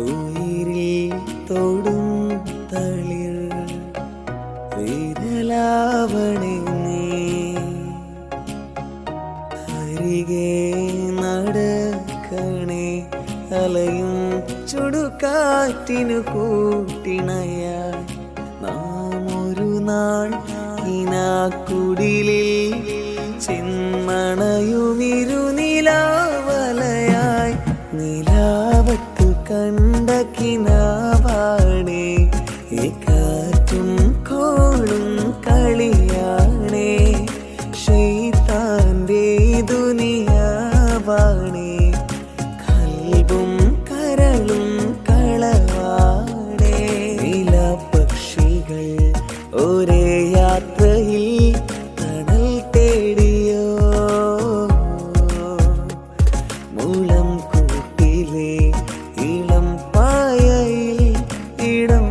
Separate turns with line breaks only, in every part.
ഉയിരിൽ തൊടും തളിർ വിരലാവണി നീ അരികെ നടക്കണേ അലയും ചുടുകാറ്റിനു കൂട്ടിണയായി നാം ഒരു നാൾ ഇനാക്കുടിലിൽ ചെന്മണയുമിരുനിലാവലയായി നിലാവത്തു കണ്ട കിനാവാണേ ഈ കാറ്റും കോളും കളിയാണേ ശൈത്താന്റെ ദുനിയാവാണേ കൽബും കരളും കളവാണേ നിലപക്ഷികൾ ഒരേ യാത്രയിൽ തണൽ തേടിയോ മുളം കൂട്ടിലെ ഇളം പായയിൽ ഇടം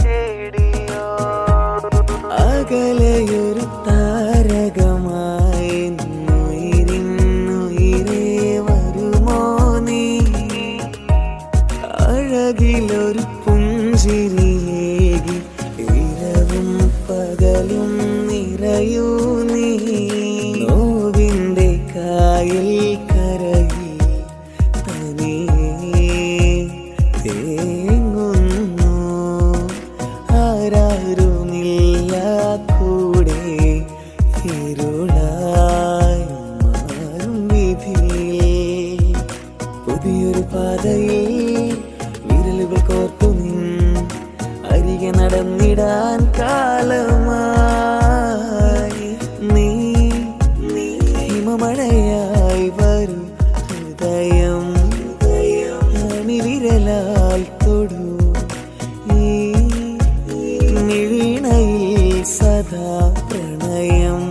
തേടിയോ അകലെയൊരു താരകമായി ഉയിരിനുയിരേ വരുമോ നീ അഴകിലൊരു പുഞ്ചിരിയേകി ഇരവും പകലും നിറയൂ നീ നോവിൻ്റെ കായൽ കരയിൽ തനിയേ തേങ്ങുന്നു ആരാരുമില്ല കൂടെ ഇരുളായി മാറും വിധിയിൽ പുതിയൊരു പാതയിൽ വിരലുകൾ കോർത്തു നിൻ അരികെ നടന്നിടാൻ കാലമായി നീ ഹിമമഴയായി വരും ഹൃദയം വിരലാൽ തൊടൂ ഈ മിഴിണയിൽ സദാ പ്രണയം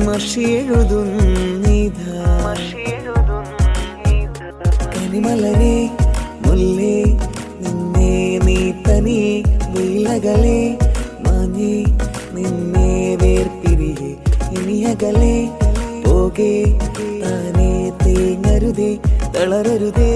മഷിയെഴുതുന്നിതാ കനിമലരെ മുല്ലേ നിന്നെ നീ തനി വീലകളെ മാഞ്ഞേ നിന്നെ വേർപിരിയെ ഇനിയകലെ പോകെ താനേ തേങ്ങരുതേ തളരരുതേ